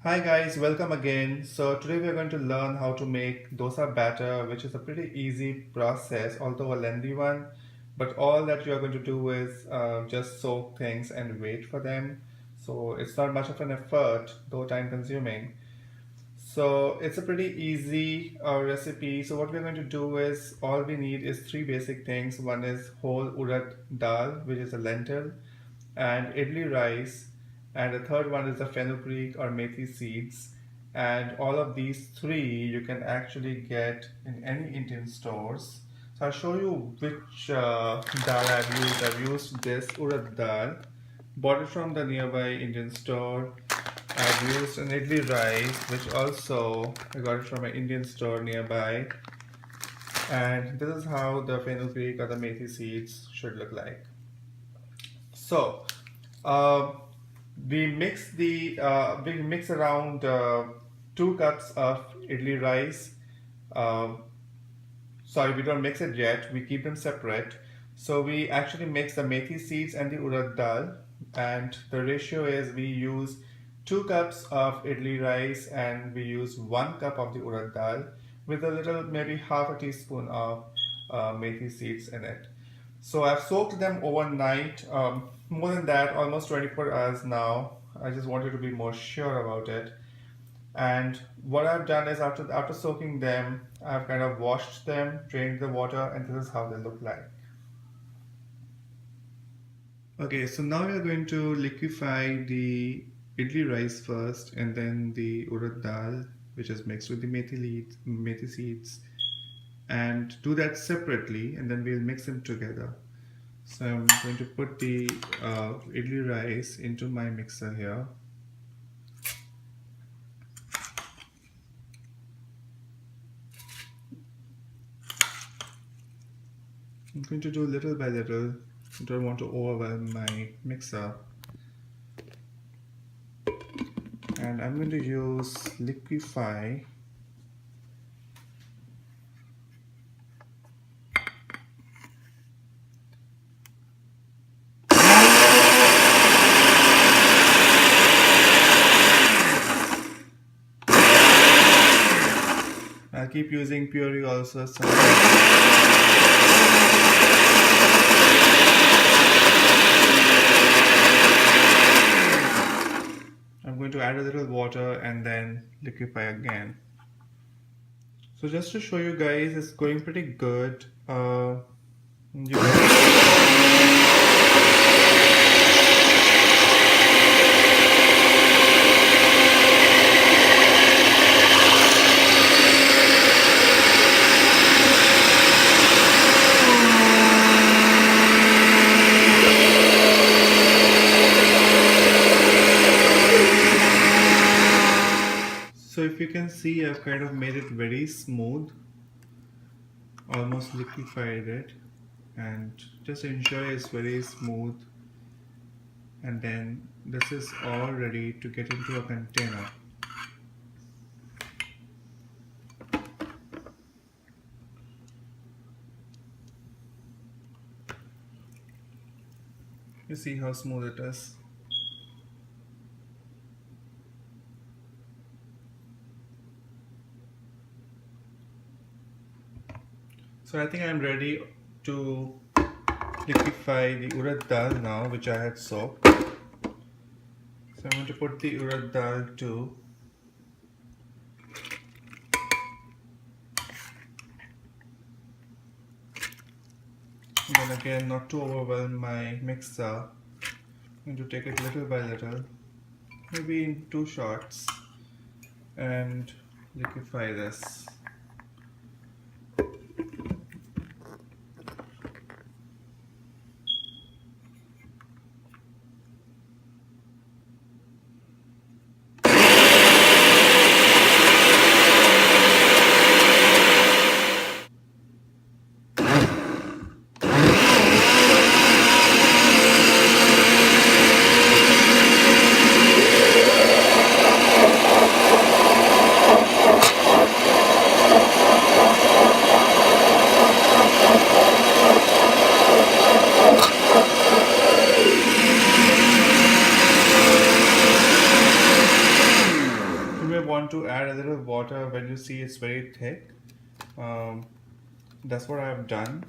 Hi guys, welcome again. So today we are going to learn how to make dosa batter, which is a pretty easy process, although a lengthy one. But all that you are going to do is just soak things and wait for them. So it's not much of an effort, though time consuming. So it's a pretty easy recipe. So what we're going to do is all we need is three basic things. One is whole urad dal, which is a lentil, and idli rice, and the third one is the fenugreek or methi seeds. And all of these three you can actually get in any Indian stores. So I'll show you which dal I've used. I've used this urad dal, bought it from the nearby Indian store. I've used an idli rice, which also I got it from an Indian store nearby. And this is how the fenugreek or the methi seeds should look like. So, uh, we mix around 2 cups of idli rice. Uh, Sorry, we don't mix it yet. We keep them separate. So we actually mix the methi seeds and the urad dal, and the ratio is we use 2 cups of idli rice and we use 1 cup of the urad dal with a little, maybe half a teaspoon of methi seeds in it. So I've soaked them overnight, more than that, almost 24 hours now. I just wanted to be more sure about it. And what I've done is after soaking them, I've kind of washed them, drained the water, and this is how they look like. Okay, so now we are going to liquefy the idli rice first, and then the urad dal, which is mixed with the methi seeds, and do that separately, and then we'll mix them together. So I'm going to put the idli rice into my mixer here. I'm going to do little by little. I don't want to overwhelm my mixer. And I'm going to use liquefy. I'll keep using puree also. I'm going to add a little water and then liquefy again. So just to show you guys, it's going pretty good. So if you can see, I've kind of made it very smooth, almost liquefied it, and just ensure it's very smooth. And then this is all ready to get into a container. You see how smooth it is. So I think I'm ready to liquefy the urad dal now, which I had soaked. So I'm going to put the urad dal too. And then again, not to overwhelm my mixer, I'm going to take it little by little, maybe in 2 shots, and liquefy this. want to add a little water when you see it's very thick. Um, that's what I've done.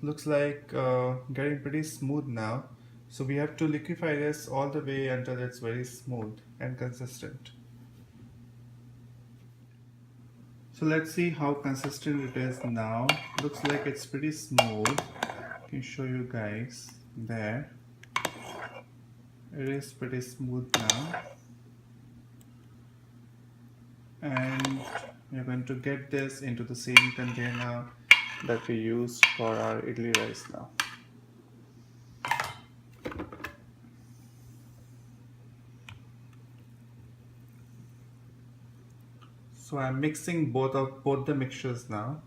Looks like getting pretty smooth now. So we have to liquefy this all the way until it's very smooth and consistent. So let's see how consistent it is now. Looks like it's pretty smooth. I can show you guys there. It is pretty smooth now. And we're going to get this into the same container that we used for our idli rice now. So I'm mixing both the mixtures now.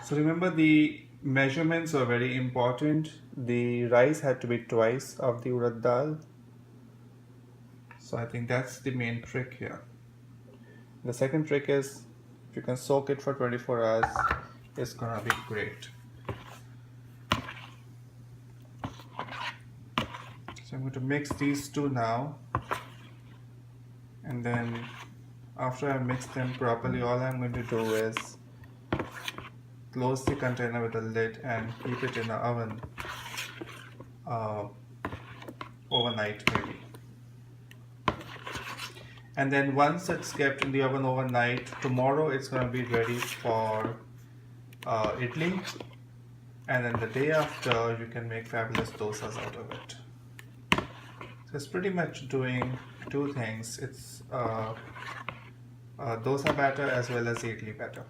So remember, the measurements are very important. The rice had to be twice of the urad dal. So I think that's the main trick here. The second trick is, if you can soak it for 24 hours, it's gonna be great. So I'm going to mix these two now, and then after I mix them properly, all I'm going to do is close the container with a lid and keep it in the oven overnight maybe. And then once it's kept in the oven overnight, tomorrow it's going to be ready for idli, and then the day after you can make fabulous dosas out of it. So it's pretty much doing two things. It's dosa batter as well as idli batter.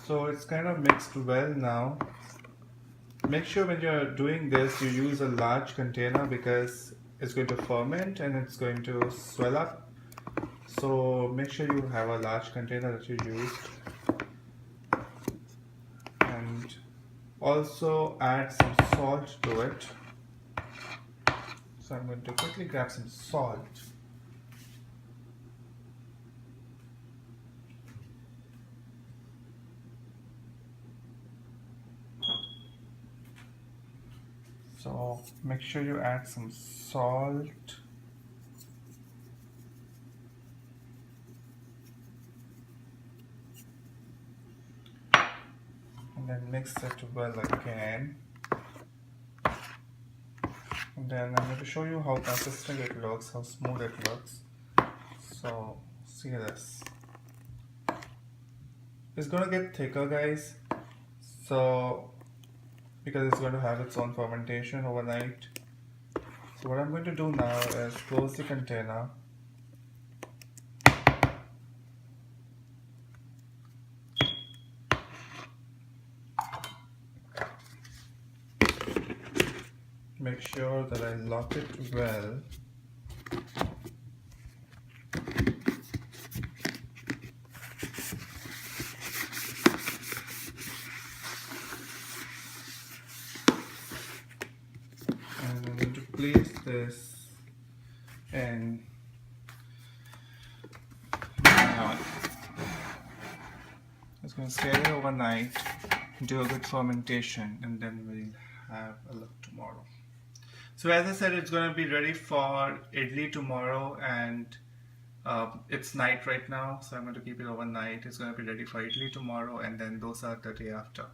So it's kind of mixed well now. Make sure when you're doing this you use a large container, because it's going to ferment and it's going to swell up. So make sure you have a large container that you use. And also add some salt to it. So I'm going to quickly grab some salt. So make sure you add some salt. And then mix it well again. And then I'm going to show you how consistent it looks, how smooth it looks. So see this. It's going to get thicker, guys. So because it's going to have its own fermentation overnight. So what I'm going to do now is close the container. Make sure that I lock it well. And I'm going to place this in my oven. It's going to stay there overnight, do a good fermentation, and then we'll have a look tomorrow. So as I said, it's going to be ready for idli tomorrow, and it's night right now, so I'm going to keep it overnight. It's going to be ready for idli tomorrow and then dosa the day after.